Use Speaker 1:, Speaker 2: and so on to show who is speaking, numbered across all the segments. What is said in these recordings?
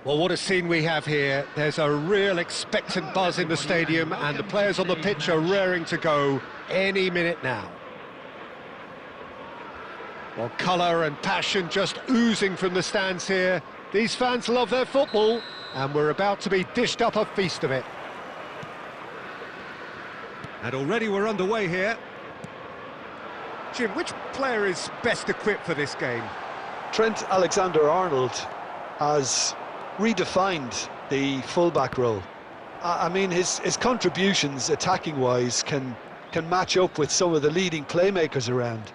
Speaker 1: Well, what a scene we have here. There's a real expectant buzz in the stadium and the players on the pitch are raring to go any minute now. Well, colour and passion just oozing from the stands here. These fans love their football and we're about to be dished up a feast of it. And already we're underway here. Jim, which player is best equipped for this game?
Speaker 2: Trent Alexander-Arnold has redefined the fullback role. I mean, his contributions attacking-wise can match up with some of the leading playmakers around.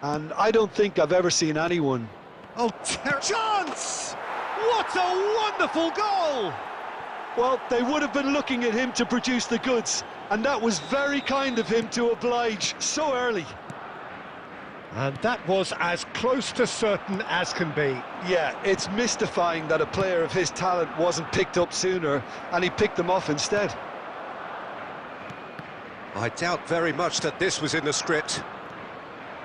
Speaker 2: And I don't think I've ever seen anyone...
Speaker 1: Oh, chance! What a wonderful goal!
Speaker 2: Well, they would have been looking at him to produce the goods, and that was very kind of him to oblige so early.
Speaker 1: And that was as close to certain as can be.
Speaker 2: Yeah, it's mystifying that a player of his talent wasn't picked up sooner, and he picked them off instead.
Speaker 1: I doubt very much that this was in the script.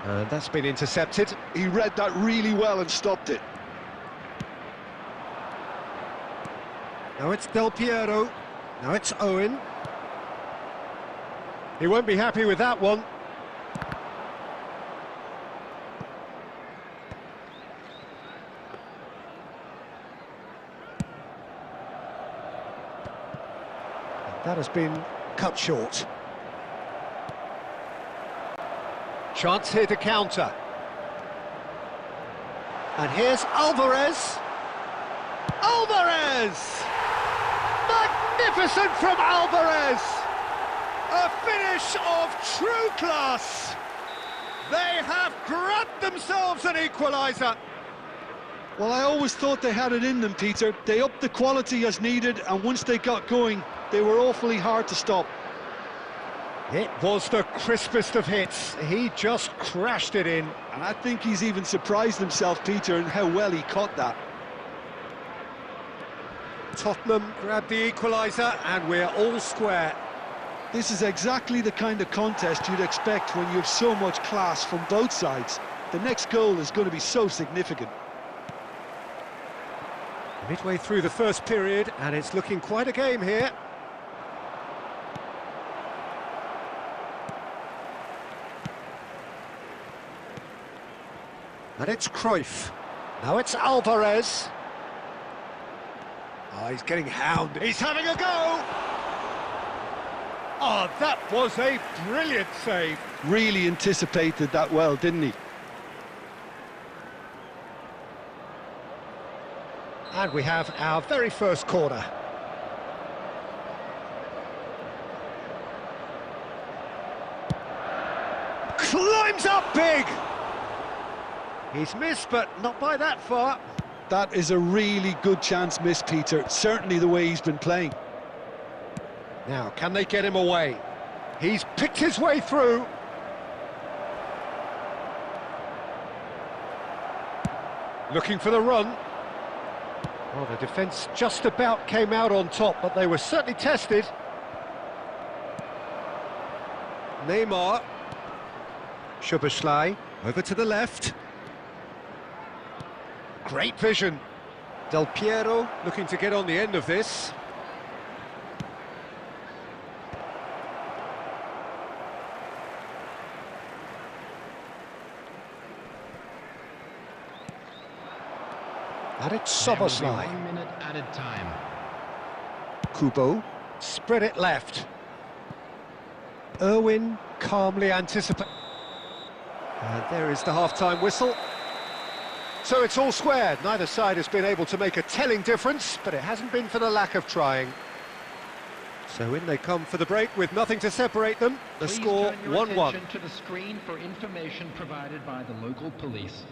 Speaker 1: And that's been intercepted.
Speaker 2: He read that really well and stopped it.
Speaker 1: Now it's Del Piero. Now it's Owen. He won't be happy with that one. That has been cut short. Chance here to counter. And here's Alvarez. Alvarez! Magnificent from Alvarez! A finish of true class. They have grabbed themselves an equaliser.
Speaker 2: Well, I always thought they had it in them, Peter. They upped the quality as needed, and once they got going, they were awfully hard to stop.
Speaker 1: It was the crispest of hits. He just crashed it in.
Speaker 2: And I think he's even surprised himself, Peter, in how well he caught that.
Speaker 1: Tottenham grabbed the equaliser, and we're all square.
Speaker 2: This is exactly the kind of contest you'd expect when you have so much class from both sides. The next goal is going to be so significant.
Speaker 1: Midway through the first period, and it's looking quite a game here. And it's Cruyff. Now it's Alvarez. Oh, he's getting hounded. He's having a go! Oh, that was a brilliant save.
Speaker 2: Really anticipated that well, didn't he?
Speaker 1: And we have our very first corner. Climbs up big! He's missed, but not by that far.
Speaker 2: That is a really good chance missed, Peter. Certainly the way he's been playing.
Speaker 1: Now, can they get him away? He's picked his way through. Looking for the run. Well, the defence just about came out on top, but they were certainly tested. Neymar. Szoboszlai over to the left. Great vision. Del Piero looking to get on the end of this. And it's Szoboszlai.
Speaker 3: 1 minute added time.
Speaker 1: Kubo spread it left. Irwin calmly anticipates. And there is the half-time whistle. So it's all squared. Neither side has been able to make a telling difference, but it hasn't been for the lack of trying. So in they come for the break with nothing to separate them. The score 1-1.
Speaker 3: To the screen for information provided by the local police.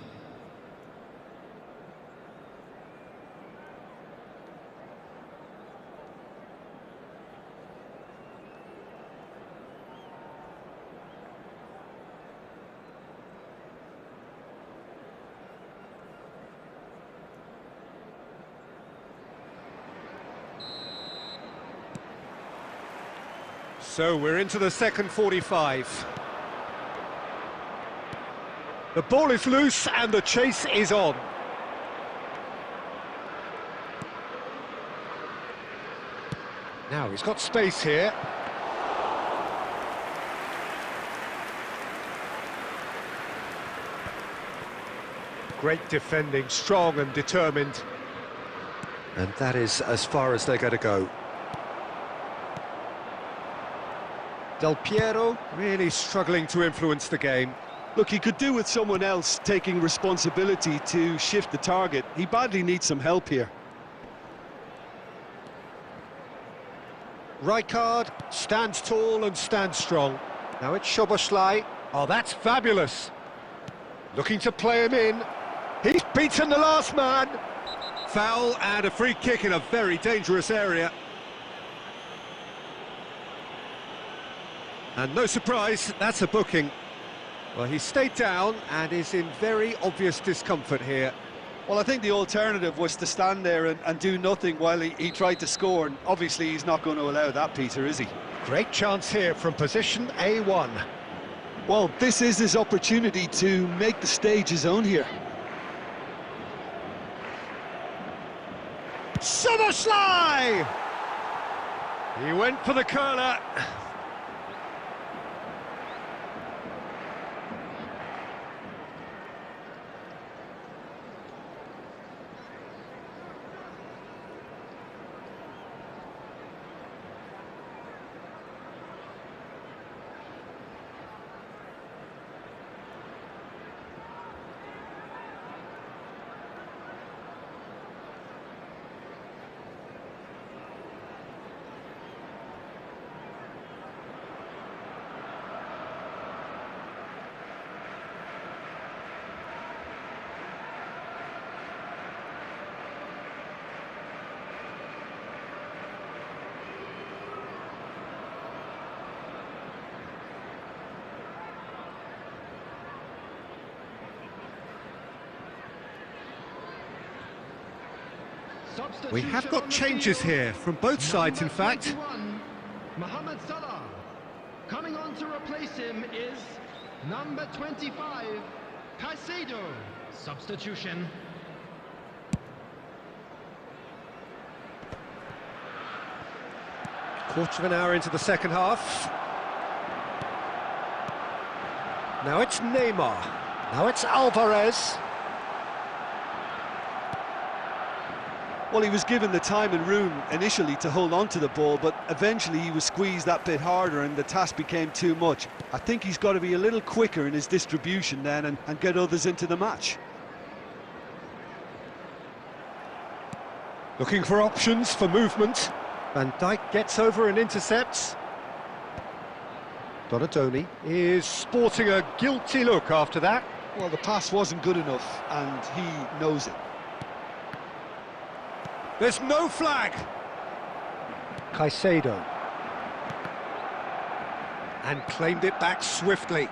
Speaker 1: So we're into the second 45. The ball is loose and the chase is on. Now he's got space here. Great defending, strong and determined. And that is as far as they're going to go. Del Piero really struggling to influence the game.
Speaker 2: Look, he could do with someone else taking responsibility to shift the target. He badly needs some help here.
Speaker 1: Rijkaard stands tall and stands strong. Now it's Szoboszlai. Oh, that's fabulous. Looking to play him in. He's beaten the last man. Foul and a free kick in a very dangerous area. And no surprise, that's a booking. Well, he stayed down and is in very obvious discomfort here.
Speaker 2: Well, I think the alternative was to stand there and do nothing while he tried to score, and obviously he's not going to allow that, Peter, is he?
Speaker 1: Great chance here from position A1.
Speaker 2: Well, this is his opportunity to make the stage his own here.
Speaker 1: Szoboszlai! He went for the curler. We have got changes here from both sides, in fact.
Speaker 3: Mohamed Salah. Coming on to replace him is number 25, Caicedo. Substitution.
Speaker 1: Quarter of an hour into the second half. Now it's Neymar. Now it's Alvarez.
Speaker 2: Well, he was given the time and room initially to hold on to the ball, but eventually he was squeezed that bit harder and the task became too much. I think he's got to be a little quicker in his distribution then and get others into the match.
Speaker 1: Looking for options for movement. Van Dijk gets over and intercepts. Donadoni is sporting a guilty look after that.
Speaker 2: Well, the pass wasn't good enough and he knows it.
Speaker 1: There's no flag. Caicedo. And claimed it back swiftly.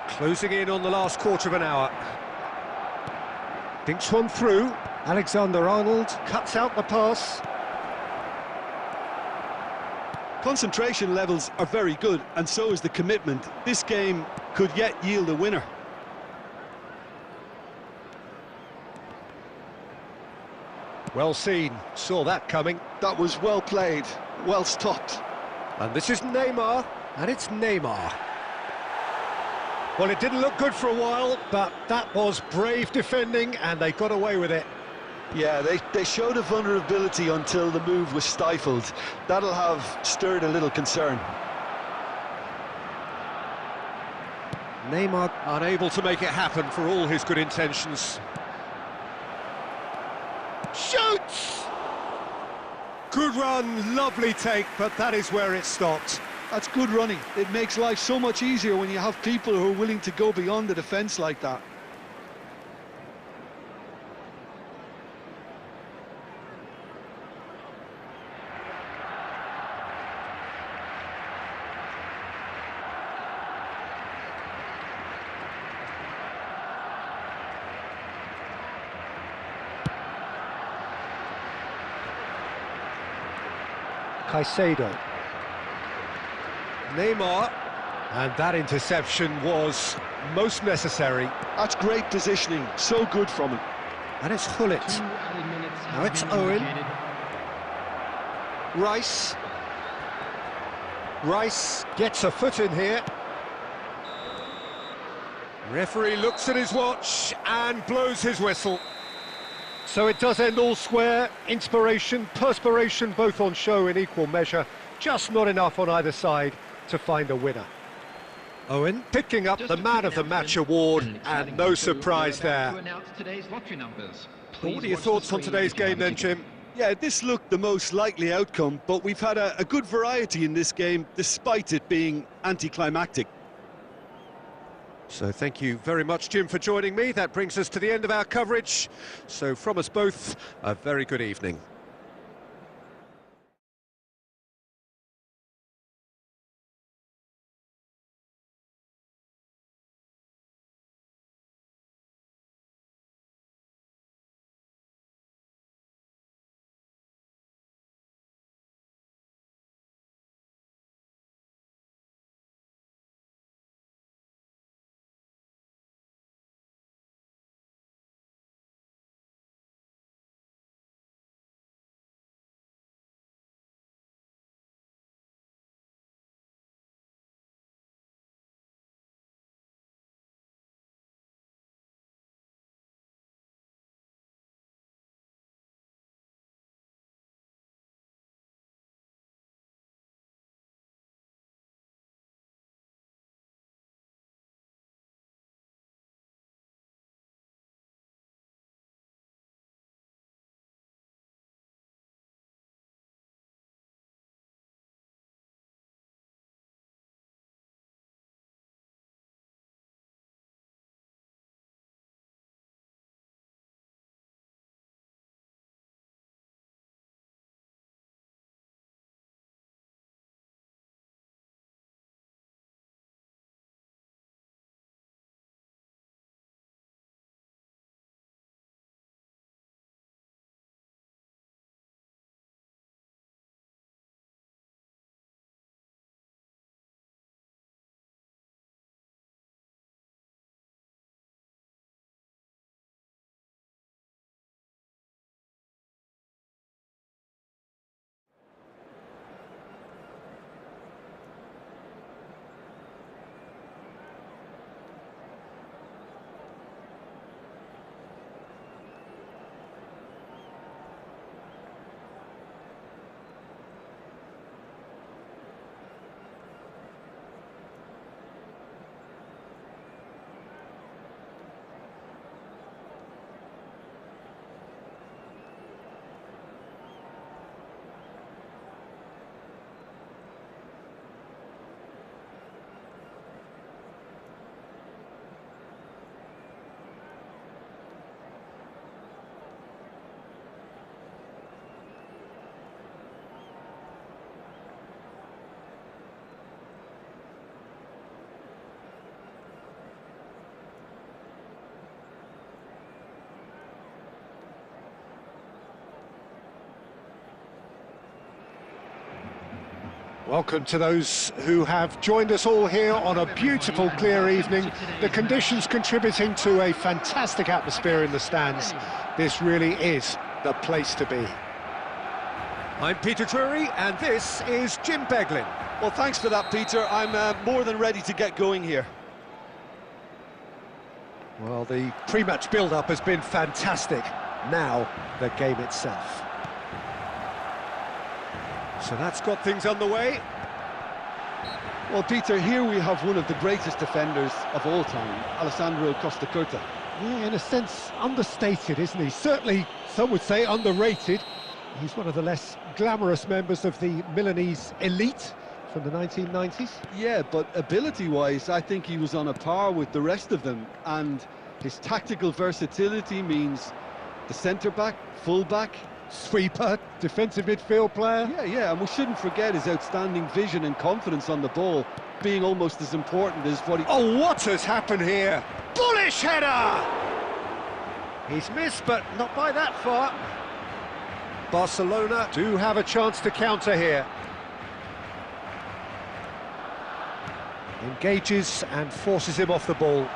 Speaker 1: Closing in on the last quarter of an hour. Dinks one through. Alexander-Arnold cuts out the pass.
Speaker 2: Concentration levels are very good, and so is the commitment. This game could yet yield a winner.
Speaker 1: Well seen, saw that coming.
Speaker 2: That was well played, well stopped.
Speaker 1: And this is Neymar, and it's Neymar. Well, it didn't look good for a while, but that was brave defending, and they got away with it.
Speaker 2: Yeah, they showed a vulnerability until the move was stifled. That'll have stirred a little concern.
Speaker 1: Neymar unable to make it happen for all his good intentions. Shoots! Good run, lovely take, but that is where it stopped.
Speaker 2: That's good running. It makes life so much easier when you have people who are willing to go beyond the defence like that.
Speaker 1: Caicedo. Neymar. And that interception was most necessary.
Speaker 2: That's great positioning, so good from him.
Speaker 1: And it's Hullet. Now it's Owen. Rice. Rice gets a foot in here. Referee looks at his watch and blows his whistle. So it does end all square. Inspiration, perspiration, both on show in equal measure. Just not enough on either side to find a winner. Owen picking up the Man of the Match award, and no surprise there. What are your thoughts on today's game then, Jim?
Speaker 2: Yeah, this looked the most likely outcome, but we've had a good variety in this game, despite it being anticlimactic.
Speaker 1: So thank you very much, Jim, for joining me. That brings us to the end of our coverage. So from us both, a very good evening. Welcome to those who have joined us all here on a beautiful, clear evening. The conditions contributing to a fantastic atmosphere in the stands. This really is the place to be. I'm Peter Drury, and this is Jim Beglin.
Speaker 2: Well, thanks for that, Peter. I'm more than ready to get going here.
Speaker 1: Well, the pre-match build-up has been fantastic. Now, the game itself. So that's got things underway.
Speaker 2: Well, Peter, here we have one of the greatest defenders of all time, Alessandro Costa Curta.
Speaker 1: Yeah, in a sense, understated, isn't he? Certainly, some would say underrated. He's one of the less glamorous members of the Milanese elite from the 1990s.
Speaker 2: Yeah, but ability-wise, I think he was on a par with the rest of them. And his tactical versatility means the centre-back, full-back,
Speaker 1: sweeper, defensive midfield player.
Speaker 2: Yeah, and we shouldn't forget his outstanding vision and confidence on the ball, being almost as important as what he...
Speaker 1: Oh, what has happened here? Bullish header! He's missed, but not by that far. Barcelona do have a chance to counter here. Engages and forces him off the ball.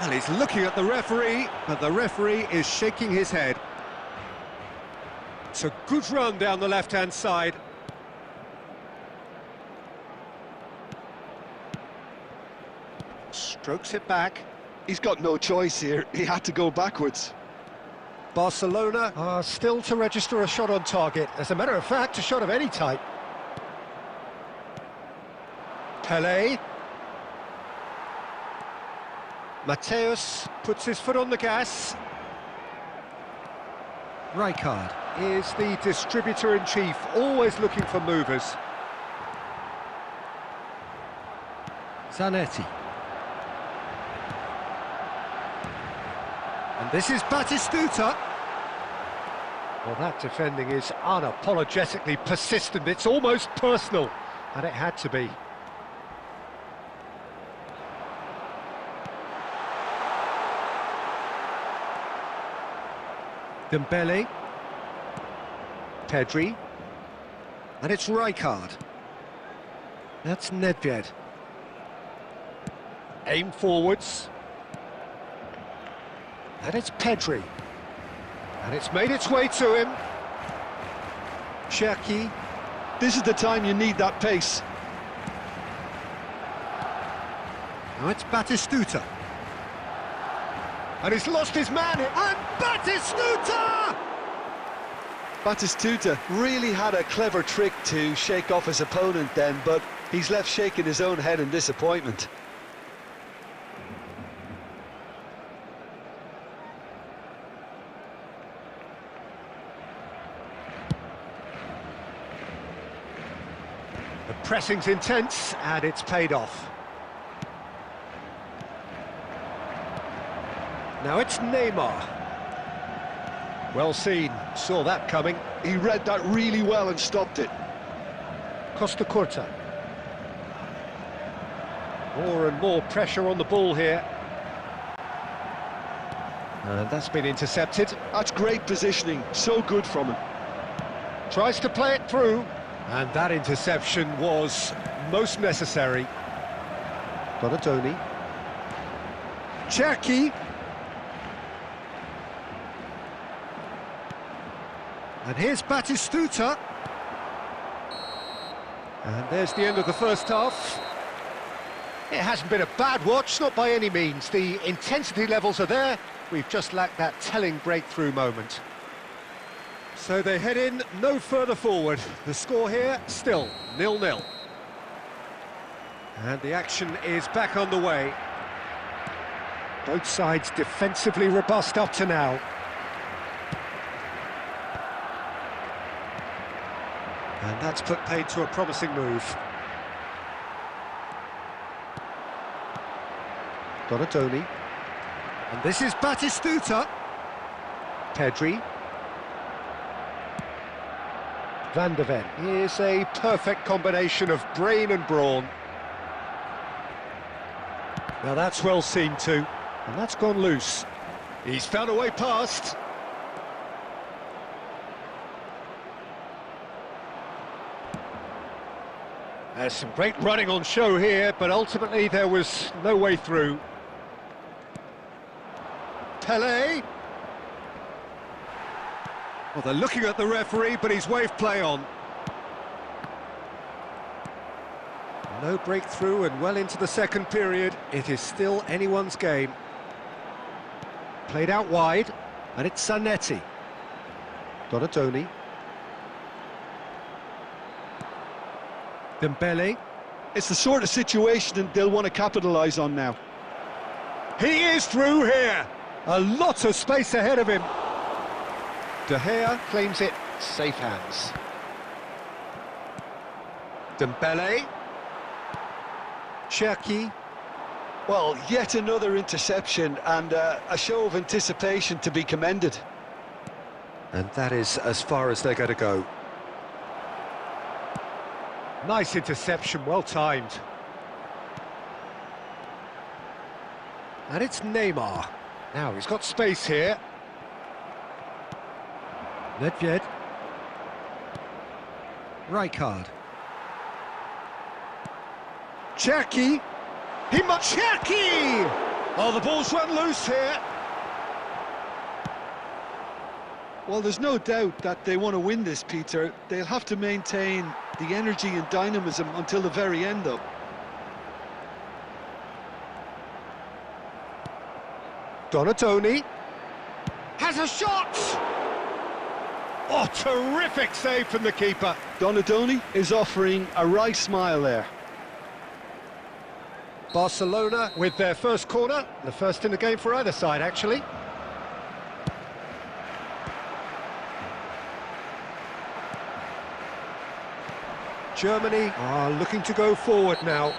Speaker 1: Well, he's looking at the referee, but the referee is shaking his head. It's a good run down the left-hand side. Strokes it back.
Speaker 2: He's got no choice here. He had to go backwards.
Speaker 1: Barcelona are still to register a shot on target. As a matter of fact, a shot of any type. Pelé. Mateus puts his foot on the gas. Rijkaard is the distributor-in-chief, always looking for movers. Zanetti. And this is Batistuta. Well, that defending is unapologetically persistent. It's almost personal, and it had to be. Dembele. Pedri. And it's Rijkaard. That's Nedved. Aim forwards. And it's Pedri. And it's made its way to him. Cherki.
Speaker 2: This is the time you need that pace.
Speaker 1: Now it's Batistuta. And he's lost his man, and Batistuta!
Speaker 2: Batistuta really had a clever trick to shake off his opponent then, but he's left shaking his own head in disappointment.
Speaker 1: The pressing's intense, and it's paid off. Now it's Neymar. Well seen, saw that coming.
Speaker 2: He read that really well and stopped it.
Speaker 1: Costa Curta. More and more pressure on the ball here. And that's been intercepted.
Speaker 2: That's great positioning, so good from him.
Speaker 1: Tries to play it through. And that interception was most necessary. Donatoni. Cherki. And here's Batistuta. And there's the end of the first half. It hasn't been a bad watch, not by any means. The intensity levels are there. We've just lacked that telling breakthrough moment. So they head in no further forward. The score here, still 0-0. And the action is back on the way. Both sides defensively robust up to now. And that's put paid to a promising move. Donatoni. And this is Batistuta. Pedri. Van de Ven. Here's a perfect combination of brain and brawn. Now that's well seen too. And that's gone loose. He's found a way past. There's some great running on show here, but ultimately there was no way through. Pelé. Well, they're looking at the referee, but he's waved play on. No breakthrough and well into the second period. It is still anyone's game. Played out wide, and it's Zanetti. Donatoni. Dembele.
Speaker 2: It's the sort of situation that they'll want to capitalise on now.
Speaker 1: He is through here. A lot of space ahead of him. De Gea claims it, safe hands. Dembele. Cherki.
Speaker 2: Well, yet another interception and a show of anticipation to be commended.
Speaker 1: And that is as far as they're going to go. Nice interception, well timed. And it's Neymar. Now he's got space here. Nedved. Rijkaard. Cherki. Cherki! Oh, the ball's run loose here.
Speaker 2: Well, there's no doubt that they want to win this, Peter. They'll have to maintain the energy and dynamism until the very end, though.
Speaker 1: Donatoni has a shot! Oh, terrific save from the keeper.
Speaker 2: Donatoni is offering a wry smile there.
Speaker 1: Barcelona with their first corner, the first in the game for either side, actually. Germany are looking to go forward now.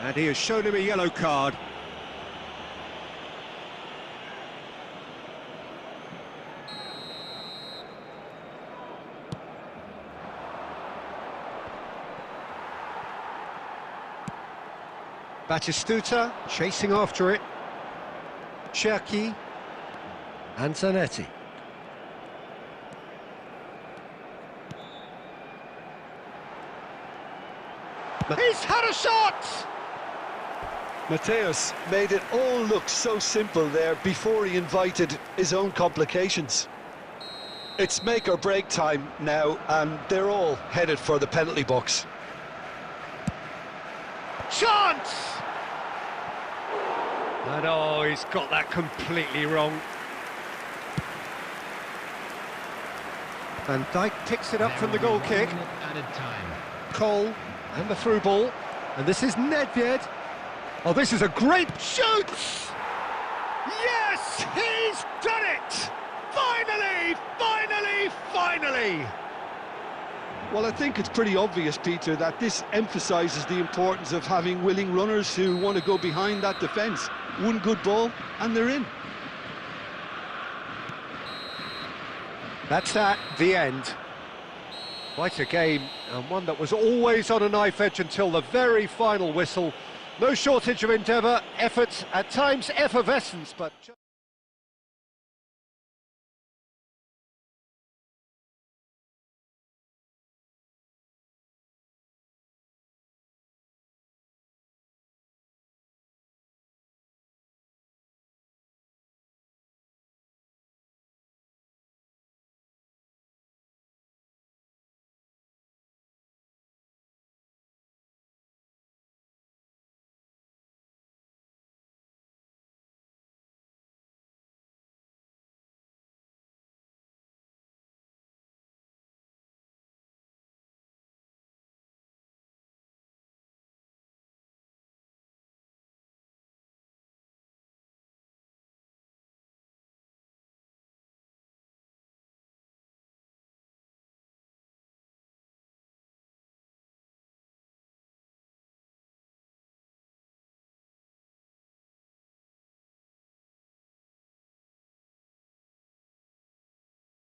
Speaker 1: And he has shown him a yellow card. Batistuta chasing after it. Cherki and Zanetti. He's had a shot!
Speaker 2: Mateus made it all look so simple there before he invited his own complications. It's make or break time now, and they're all headed for the penalty box.
Speaker 1: Chance! And oh, he's got that completely wrong. Van Dijk picks it up from the goal kick.
Speaker 3: Added time.
Speaker 1: Cole and the through ball. And this is Nedved. Oh, this is a great shoot! Yes, he's done it! Finally, finally, finally!
Speaker 2: Well, I think it's pretty obvious, Peter, that this emphasises the importance of having willing runners who want to go behind that defence. One good ball, and they're in.
Speaker 1: That's that, the end. Quite a game, and one that was always on a knife edge until the very final whistle. No shortage of endeavour, effort, at times effervescence, but...